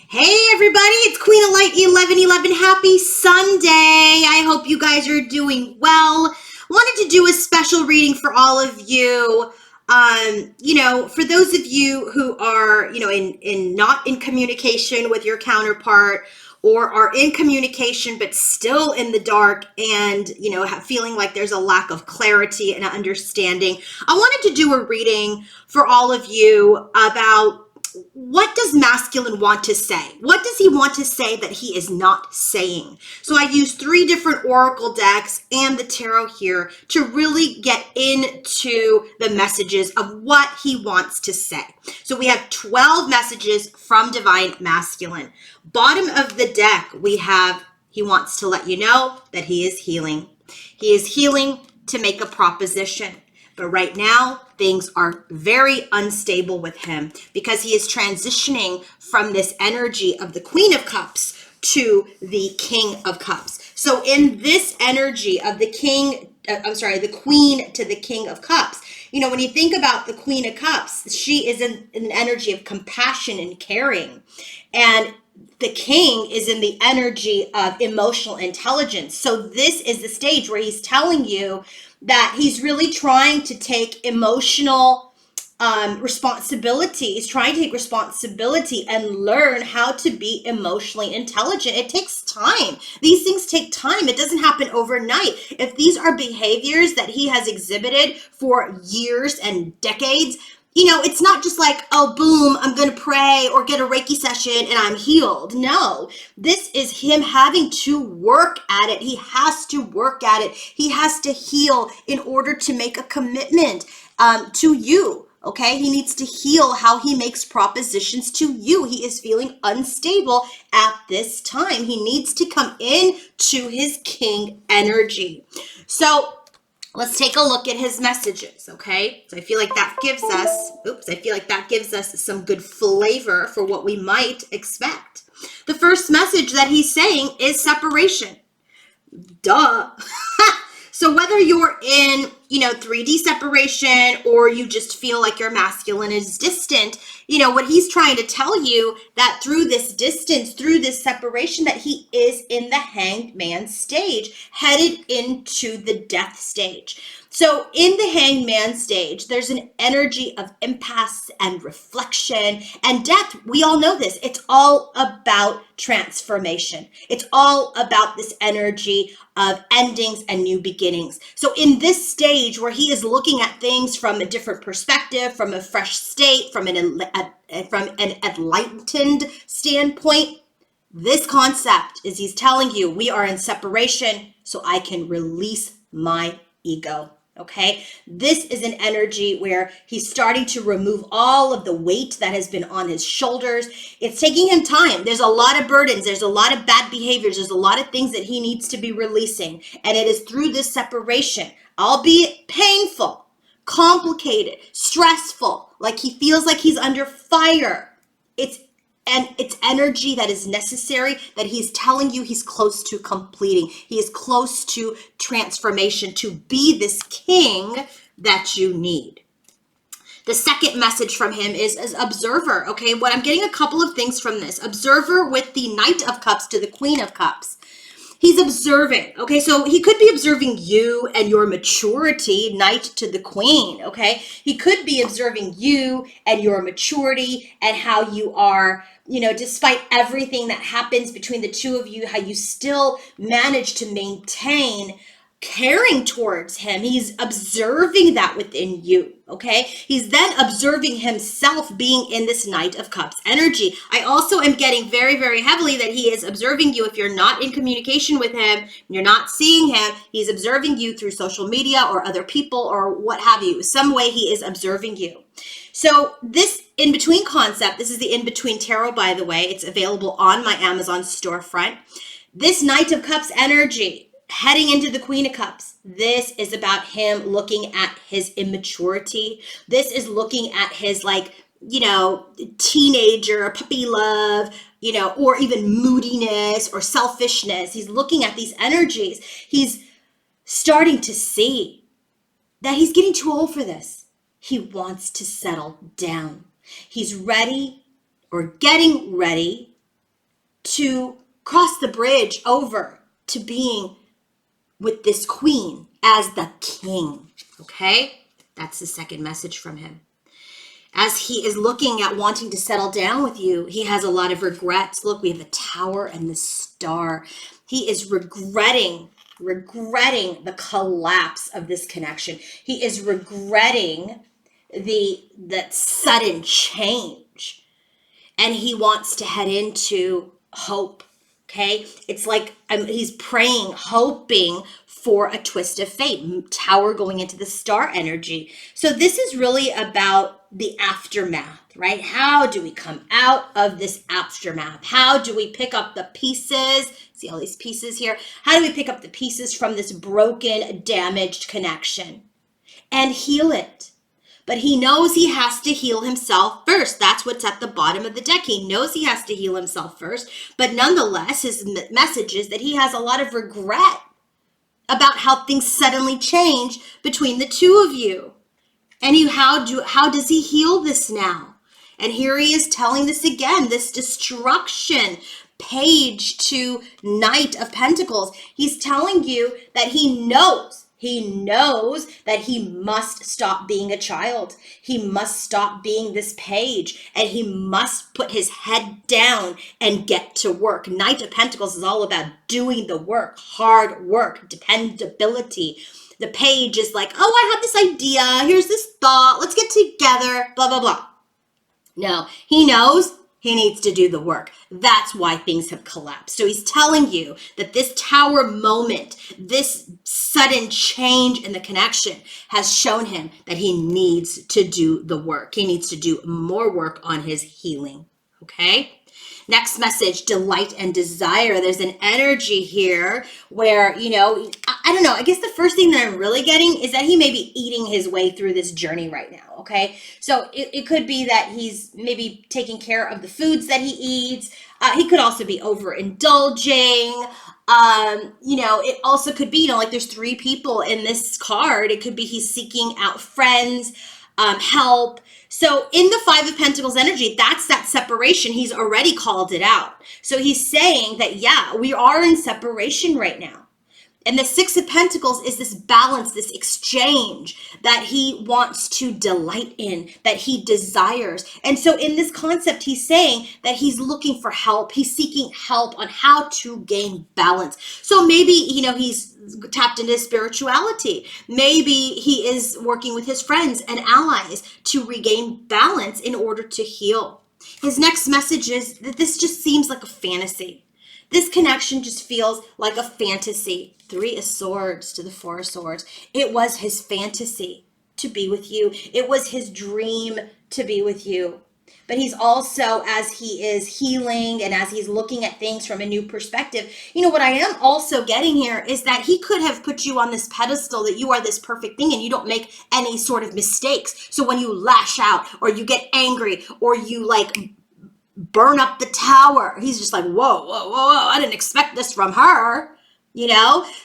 Hey everybody, it's Queen of Light 1111. Happy Sunday. I hope you guys are doing well. Wanted to do a special reading for all of you. For those of you who are, in not in communication with your counterpart or are in communication but still in the dark and, feeling like there's a lack of clarity and understanding. I wanted to do a reading for all of you about what does masculine want to say? What does he want to say that he is not saying? So I used 3 different oracle decks and the tarot here to really get into the messages of what he wants to say. So we have 12 messages from Divine Masculine. Bottom of the deck, we have he wants to let you know that he is healing. He is healing to make a proposition. But right now, things are very unstable with him because he is transitioning from this energy of the Queen of Cups to the King of Cups. So in this energy of the the Queen to the King of Cups, when you think about the Queen of Cups, she is in an energy of compassion and caring. And the King is in the energy of emotional intelligence. So this is the stage where he's telling you that he's really trying to take emotional responsibility. He's trying to take responsibility and learn how to be emotionally intelligent. It takes time. These things take time. It doesn't happen overnight. If these are behaviors that he has exhibited for years and decades, it's not just like, oh, boom, I'm going to pray or get a Reiki session and I'm healed. No, this is him having to work at it. He has to work at it. He has to heal in order to make a commitment to you. Okay, he needs to heal how he makes propositions to you. He is feeling unstable at this time. He needs to come in to his king energy. So let's take a look at his messages, okay? So I feel like that gives us some good flavor for what we might expect. The first message that he's saying is separation. Duh. So whether you're in, 3D separation or you just feel like your masculine is distant, what he's trying to tell you that through this distance, through this separation, that he is in the hanged man stage, headed into the death stage. So in the hanged man stage, there's an energy of impasse and reflection and death. We all know this. It's all about transformation. It's all about this energy of endings and new beginnings. So in this stage where he is looking at things from a different perspective, from a fresh state, from an enlightened standpoint, this concept is he's telling you we are in separation so I can release my ego. Okay, this is an energy where he's starting to remove all of the weight that has been on his shoulders. It's taking him time. There's a lot of burdens. There's a lot of bad behaviors. There's a lot of things that he needs to be releasing. And it is through this separation, albeit painful, complicated, stressful, like he feels like he's under fire. It's energy that is necessary that he's telling you he's close to completing. He is close to transformation to be this king that you need. The second message from him is as observer. Okay, what I'm getting a couple of things from this. Observer with the Knight of Cups to the Queen of Cups. He's observing. Okay, so he could be observing you and your maturity, Knight to the Queen. Okay, he could be observing you and your maturity and how you are, despite everything that happens between the two of you, how you still manage to maintain caring towards him. He's observing that within you. Okay, he's then observing himself being in this Knight of Cups energy. I also am getting very, very heavily that he is observing you. If you're not in communication with him, you're not seeing him, he's observing you through social media or other people or what have you. Some way he is observing you. So this in-between concept, this is the in-between tarot, by the way. It's available on my Amazon storefront. This Knight of Cups energy heading into the Queen of Cups. This is about him looking at his immaturity. This is looking at his teenager, puppy love, or even moodiness or selfishness. He's looking at these energies. He's starting to see that he's getting too old for this. He wants to settle down. He's ready or getting ready to cross the bridge over to being with this queen as the king. Okay? That's the second message from him. As he is looking at wanting to settle down with you, he has a lot of regrets. Look, we have the Tower and the Star. He is regretting the collapse of this connection. He is regretting that sudden change. And he wants to head into hope. Okay? It's like he's praying, hoping for a twist of fate. Tower going into the Star energy. So this is really about the aftermath, right? How do we come out of this aftermath? How do we pick up the pieces? See all these pieces here? How do we pick up the pieces from this broken, damaged connection and heal it? But he knows he has to heal himself first. That's what's at the bottom of the deck. He knows he has to heal himself first. But nonetheless, his message is that he has a lot of regret about how things suddenly change between the two of you. And how does he heal this now? And here he is telling this again, this destruction. Page to Knight of Pentacles. He's telling you that he knows that he must stop being a child. He must stop being this page, and he must put his head down and get to work. Knight of Pentacles is all about doing the work, hard work, dependability. The page is like, oh, I have this idea. Here's this thought. Let's get together, blah, blah, blah. No, he knows he needs to do the work. That's why things have collapsed. So he's telling you that this Tower moment, this sudden change in the connection has shown him that he needs to do the work. He needs to do more work on his healing. Okay? Next message, delight and desire. There's an energy here where, I don't know. I guess the first thing that I'm really getting is that he may be eating his way through this journey right now. Okay. So it could be that he's maybe taking care of the foods that he eats. He could also be overindulging. It also could be, like there's 3 people in this card. It could be he's seeking out friends, help. So in the 5 of Pentacles energy, that's that separation. He's already called it out. So he's saying that, yeah, we are in separation right now. And the 6 of Pentacles is this balance, this exchange that he wants to delight in, that he desires. And so in this concept, he's saying that he's looking for help. He's seeking help on how to gain balance. So maybe, he's tapped into spirituality. Maybe he is working with his friends and allies to regain balance in order to heal. His next message is that this just seems like a fantasy. This connection just feels like a fantasy. 3 of Swords to the 4 of Swords. It was his fantasy to be with you. It was his dream to be with you. But he's also, as he is healing and as he's looking at things from a new perspective, what I am also getting here is that he could have put you on this pedestal that you are this perfect thing and you don't make any sort of mistakes. So when you lash out or you get angry or you burn up the tower, he's just like, whoa, whoa, whoa, whoa, I didn't expect this from her.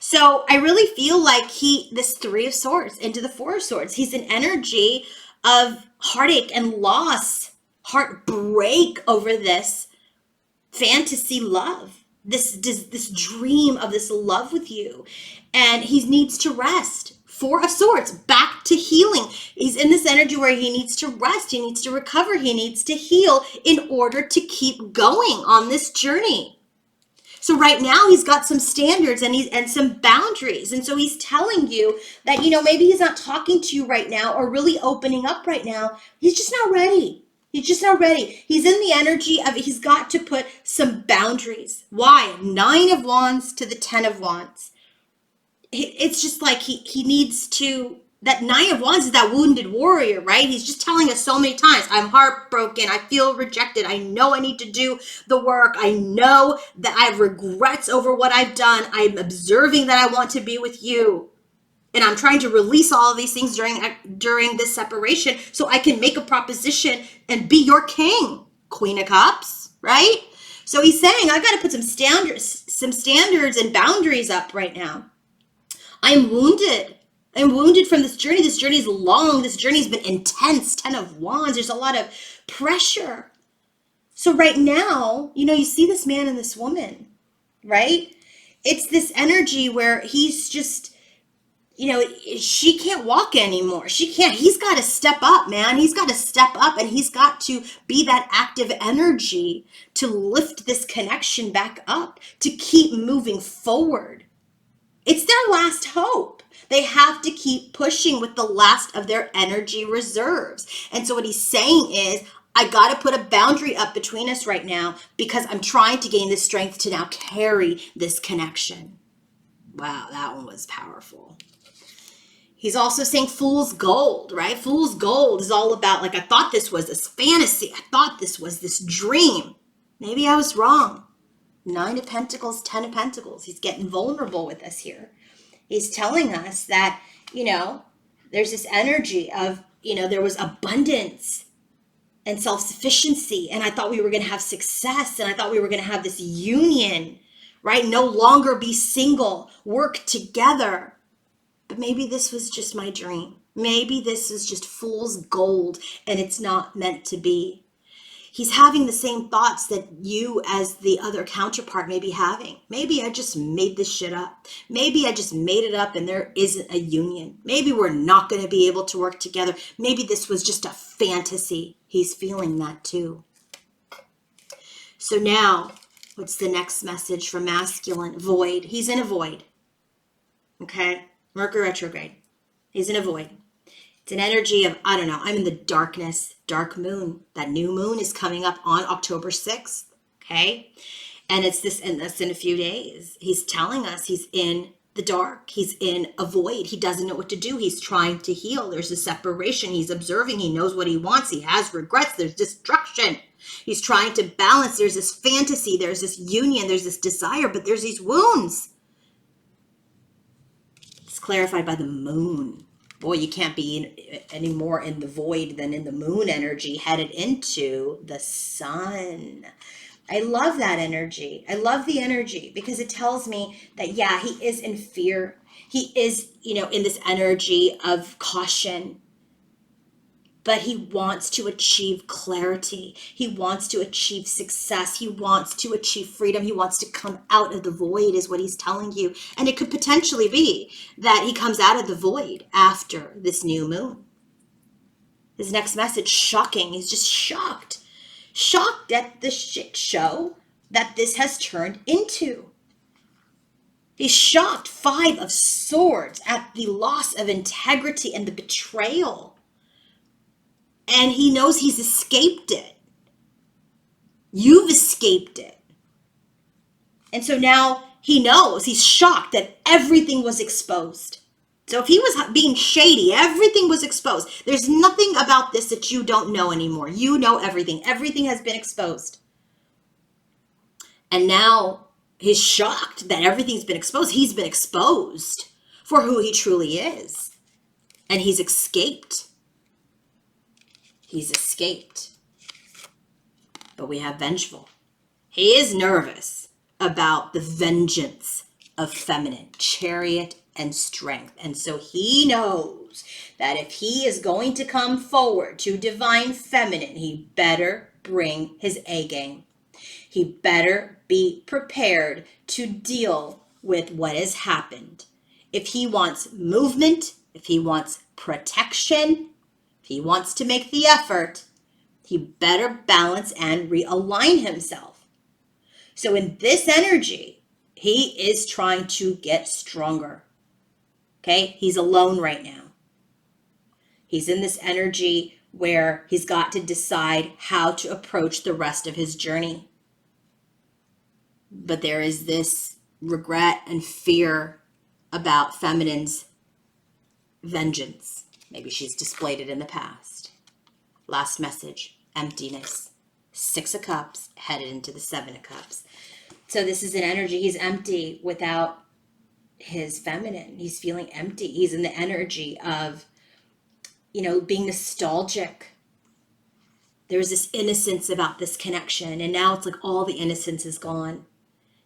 So I really feel like this 3 of Swords into the 4 of Swords, he's an energy of heartache and loss, heartbreak over this fantasy love, this dream of this love with you. And he needs to rest. 4 of Swords, back to healing. He's in this energy where he needs to rest. He needs to recover. He needs to heal in order to keep going on this journey. So right now he's got some standards and some boundaries. And so he's telling you that, maybe he's not talking to you right now or really opening up right now. He's just not ready. He's just not ready. He's in the energy of he's got to put some boundaries. Why? 9 of Wands to the 10 of Wands. It's just like he needs to, that 9 of Wands is that wounded warrior, right? He's just telling us so many times, I'm heartbroken. I feel rejected. I know I need to do the work. I know that I have regrets over what I've done. I'm observing that I want to be with you. And I'm trying to release all of these things during this separation so I can make a proposition and be your king, Queen of Cups, right? So he's saying, I've got to put some standards and boundaries up right now. I'm wounded. I'm wounded from this journey. This journey is long. This journey has been intense. 10 of Wands. There's a lot of pressure. So right now, you see this man and this woman, right? It's this energy where he's just, she can't walk anymore. She can't. He's got to step up, man. He's got to step up, and he's got to be that active energy to lift this connection back up, to keep moving forward. It's their last hope. They have to keep pushing with the last of their energy reserves. And so what he's saying is, I got to put a boundary up between us right now because I'm trying to gain the strength to now carry this connection. Wow, that one was powerful. He's also saying fool's gold, right? Fool's gold is all about, like, I thought this was this fantasy. I thought this was this dream. Maybe I was wrong. 9 of Pentacles, 10 of Pentacles. He's getting vulnerable with us here. He's telling us that, there's this energy of, there was abundance and self-sufficiency. And I thought we were going to have success. And I thought we were going to have this union, right? No longer be single, work together. But maybe this was just my dream. Maybe this is just fool's gold and it's not meant to be. He's having the same thoughts that you as the other counterpart may be having. Maybe I just made this shit up. Maybe I just made it up and there isn't a union. Maybe we're not going to be able to work together. Maybe this was just a fantasy. He's feeling that too. So now, what's the next message for masculine? Void. He's in a void. Okay? Mercury retrograde. He's in a void. It's an energy of, I don't know, I'm in the darkness, dark moon. That new moon is coming up on October 6th, okay? And it's this, and that's in a few days. He's telling us he's in the dark. He's in a void. He doesn't know what to do. He's trying to heal. There's a separation. He's observing. He knows what he wants. He has regrets. There's destruction. He's trying to balance. There's this fantasy. There's this union. There's this desire, but there's these wounds. It's clarified by the moon. Boy, you can't be any more in the void than in the moon energy headed into the sun. I love that energy. I love the energy because it tells me that, yeah, he is in fear. He is, in this energy of caution. But he wants to achieve clarity. He wants to achieve success. He wants to achieve freedom. He wants to come out of the void is what he's telling you. And it could potentially be that he comes out of the void after this new moon. His next message, shocking. He's just shocked. Shocked at the shit show that this has turned into. He's shocked, 5 of Swords, at the loss of integrity and the betrayal. And he knows he's escaped it. You've escaped it. And so now he knows, he's shocked that everything was exposed. So if he was being shady, everything was exposed. There's nothing about this that you don't know anymore. You know everything. Everything has been exposed. And now he's shocked that everything's been exposed. He's been exposed for who he truly is. And he's escaped. He's escaped. But we have Vengeful. He is nervous about the vengeance of feminine, Chariot and Strength. And so he knows that if he is going to come forward to divine feminine, he better bring his A game. He better be prepared to deal with what has happened. If he wants movement, if he wants protection, he wants to make the effort, he better balance and realign himself. So in this energy, he is trying to get stronger. Okay? He's alone right now. He's in this energy where he's got to decide how to approach the rest of his journey. But there is this regret and fear about feminine's vengeance. Maybe she's displayed it in the past. Last message, emptiness. 6 of Cups headed into the 7 of Cups. So this is an energy. He's empty without his feminine. He's feeling empty. He's in the energy of, being nostalgic. There's this innocence about this connection. And now it's like all the innocence is gone.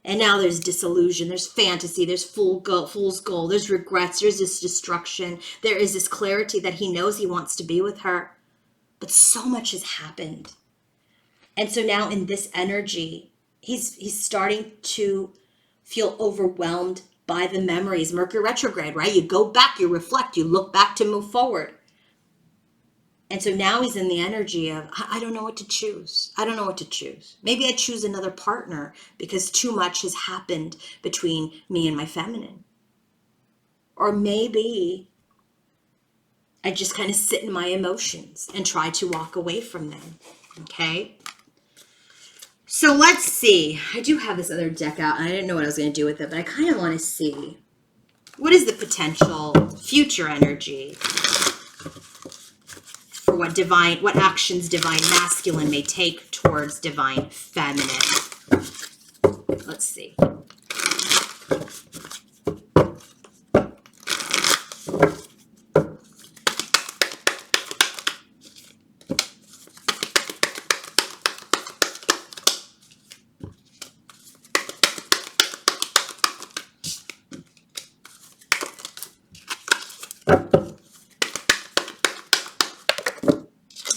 And now there's disillusion, there's fantasy, there's fool's gold, there's regrets, there's this destruction. There is this clarity that he knows he wants to be with her. But so much has happened. And so now in this energy, he's starting to feel overwhelmed by the memories. Mercury retrograde, right? You go back, you reflect, you look back to move forward. And so now he's in the energy of, I don't know what to choose. I don't know what to choose. Maybe I choose another partner because too much has happened between me and my feminine. Or maybe I just kind of sit in my emotions and try to walk away from them. Okay? So let's see. I do have this other deck out, and I didn't know what I was going to do with it, but I kind of want to see what is the potential future energy for what actions divine masculine may take towards divine feminine. Let's see.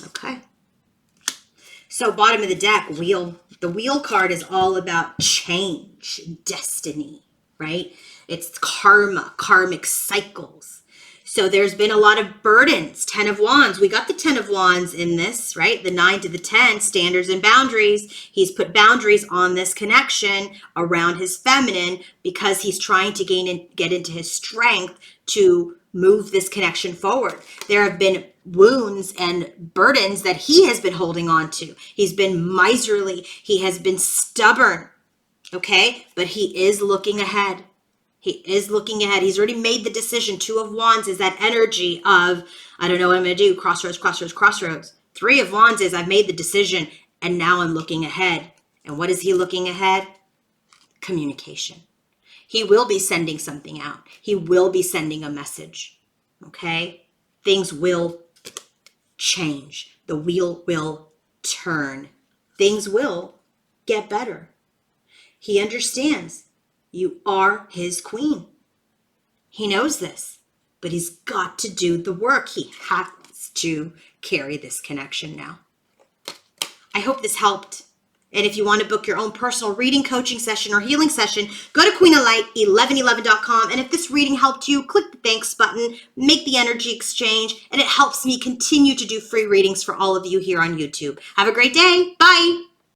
Okay. So bottom of the deck, wheel. The wheel card is all about change, destiny, right? It's karma, karmic cycles. So there's been a lot of burdens. 10 of Wands. We got the 10 of Wands in this, right? The 9 to the 10, standards and boundaries. He's put boundaries on this connection around his feminine because he's trying to get into his strength to move this connection forward. There have been wounds and burdens that he has been holding on to. He's been miserly. He has been stubborn. Okay? But he is looking ahead. He is looking ahead. He's already made the decision. 2 of Wands is that energy of, I don't know what I'm going to do. Crossroads, crossroads, crossroads. 3 of Wands is, I've made the decision and now I'm looking ahead. And what is he looking ahead? Communication. He will be sending something out. He will be sending a message. Okay? Things will change. The wheel will turn. Things will get better. He understands you are his queen. He knows this, but he's got to do the work. He has to carry this connection now. I hope this helped. And if you want to book your own personal reading, coaching session, or healing session, go to queenoflight1111.com. And if this reading helped you, click the thanks button, make the energy exchange, and it helps me continue to do free readings for all of you here on YouTube. Have a great day. Bye.